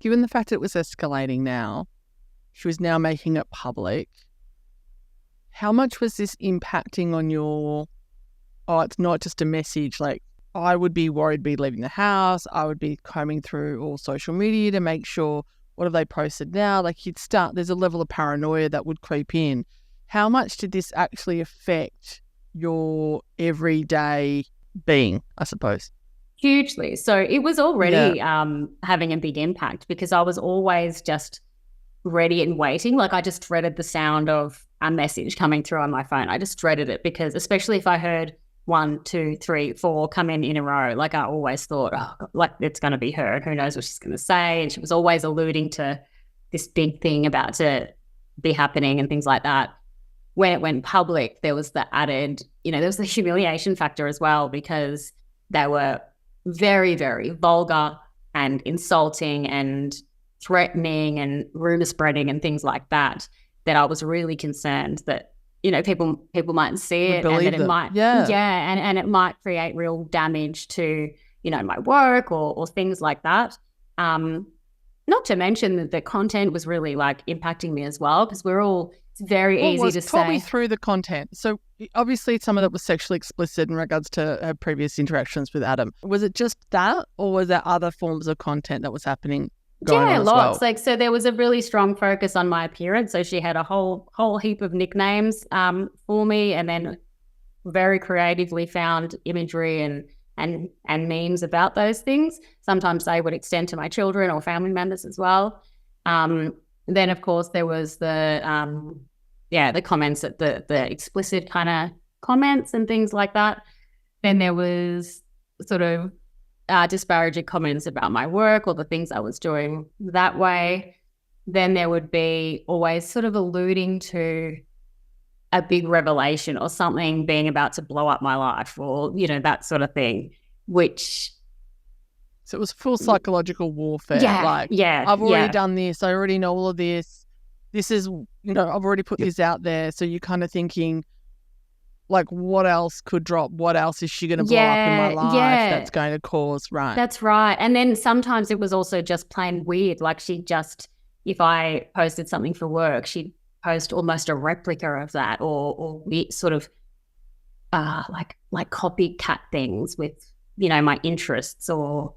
given the fact it was escalating now, she was now making it public, how much was this impacting on your, oh, it's not just a message, like, I would be worried be leaving the house, I would be combing through all social media to make sure, what have they posted now? Like there's a level of paranoia that would creep in. How much did this actually affect your everyday being, I suppose? Hugely. So it was already having a big impact because I was always just ready and waiting. Like I just dreaded the sound of a message coming through on my phone. I just dreaded it because especially if I heard 1, 2, 3, 4 come in a row, like I always thought, oh, like it's going to be her. Who knows what she's going to say? And she was always alluding to this big thing about to be happening and things like that. When it went public, there was the added, there was the humiliation factor as well because they were very, very vulgar and insulting and threatening and rumor spreading and things like that, that I was really concerned that, people might see it and that it might, and it might create real damage to, my work or things like that. Not to mention that the content was really like impacting me as well because it's very easy to say. Talk me through the content. So obviously some of it was sexually explicit in regards to her previous interactions with Adam. Was it just that or was there other forms of content that was happening going on as lots. well? Like, so there was a really strong focus on my appearance. So she had a whole heap of nicknames for me and then very creatively found imagery and memes about those things. Sometimes they would extend to my children or family members as well. Then, of course, there was the comments, the explicit kind of comments and things like that. Then there was sort of disparaging comments about my work or the things I was doing that way. Then there would be always sort of alluding to a big revelation or something being about to blow up my life or, that sort of thing, which... So it was full psychological warfare. I've already done this. I already know all of this. This is, I've already put this out there. So you're kind of thinking, like, what else could drop? What else is she going to blow up in my life that's going to cause, right? That's right. And then sometimes it was also just plain weird. Like if I posted something for work, she'd post almost a replica of that or sort of like copycat things with, my interests or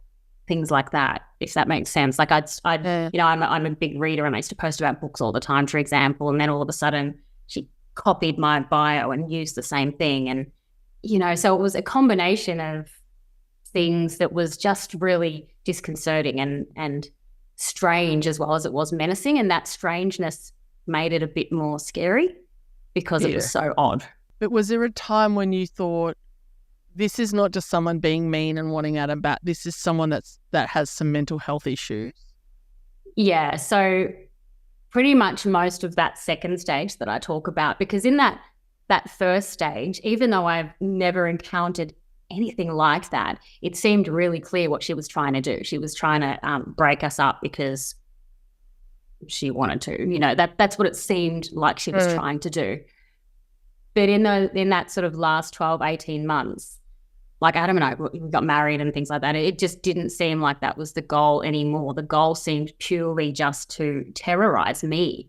things like that, if that makes sense. Like I'm a big reader and I used to post about books all the time, for example, and then all of a sudden she copied my bio and used the same thing. And, so it was a combination of things that was just really disconcerting and strange as well as it was menacing. And that strangeness made it a bit more scary because it was so odd. But was there a time when you thought, this is not just someone being mean and wanting Adam back, this is someone that has some mental health issues? Yeah, so pretty much most of that second stage that I talk about, because in that first stage, even though I've never encountered anything like that, it seemed really clear what she was trying to do. She was trying to break us up because she wanted to, that's what it seemed like she was trying to do. But in that sort of last 12, 18 months, like Adam and I, we got married and things like that, it just didn't seem like that was the goal anymore. The goal seemed purely just to terrorize me.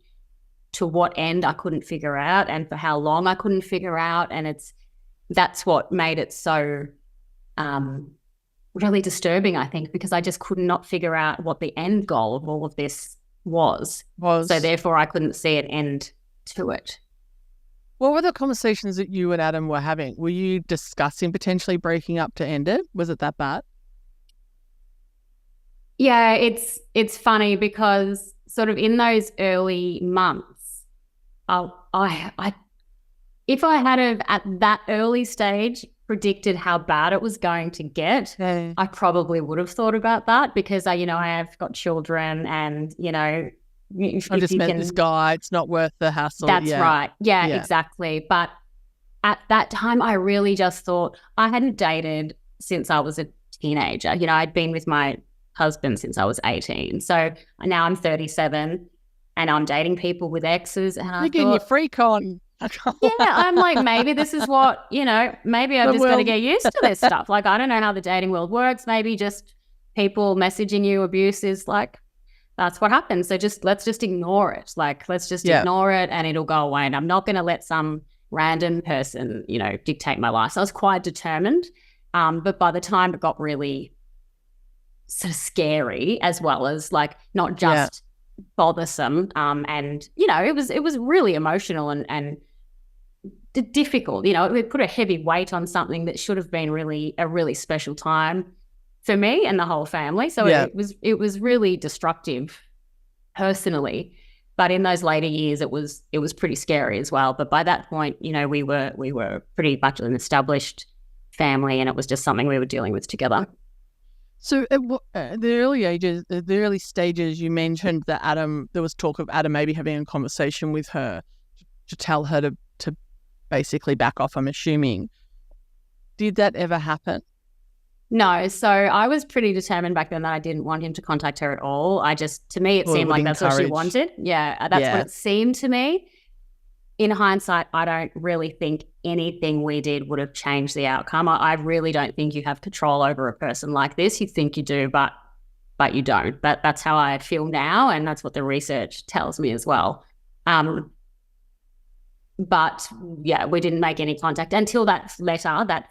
To what end I couldn't figure out and for how long I couldn't figure out. And that's what made it so really disturbing, I think, because I just could not figure out what the end goal of all of this was. So therefore I couldn't see an end to it. What were the conversations that you and Adam were having? Were you discussing potentially breaking up to end it? Was it that bad? Yeah, it's funny because sort of in those early months, if I had have at that early stage predicted how bad it was going to get, I probably would have thought about that because I have got children and I just met this guy, it's not worth the hassle. That's right. Yeah, exactly. But at that time, I really just thought I hadn't dated since I was a teenager. I'd been with my husband since I was 18. So now I'm 37 and I'm dating people with exes. And You're getting your freak on. I'm like, maybe this is what, maybe I've just got to get used to this stuff. Like, I don't know how the dating world works. Maybe just people messaging you abuse is like that's what happens. So let's just ignore it. Like, let's just ignore it and it'll go away. And I'm not going to let some random person, you know, dictate my life. So I was quite determined. But by the time it got really sort of scary, as well as like not just bothersome, and, you know, it was really emotional and difficult. You know, it put a heavy weight on something that should have been really a really special time for me and the whole family. So it was really destructive personally. But in those later years, it was pretty scary as well. But by that point, you know, we were pretty much an established family, and it was just something we were dealing with together. So at the early stages, you mentioned that there was talk of Adam maybe having a conversation with her to tell her to basically back off, I'm assuming. Did that ever happen? No. So I was pretty determined back then that I didn't want him to contact her at all. To me, it seemed like that's what she wanted. Yeah, that's what it seemed to me. In hindsight, I don't really think anything we did would have changed the outcome. I really don't think you have control over a person like this. You think you do, but you don't. That's how I feel now, and that's what the research tells me as well. But yeah, we didn't make any contact until that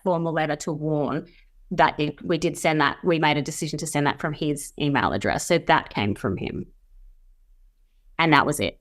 formal letter to warn. We did send that. We made a decision to send that from his email address. So that came from him. And that was it.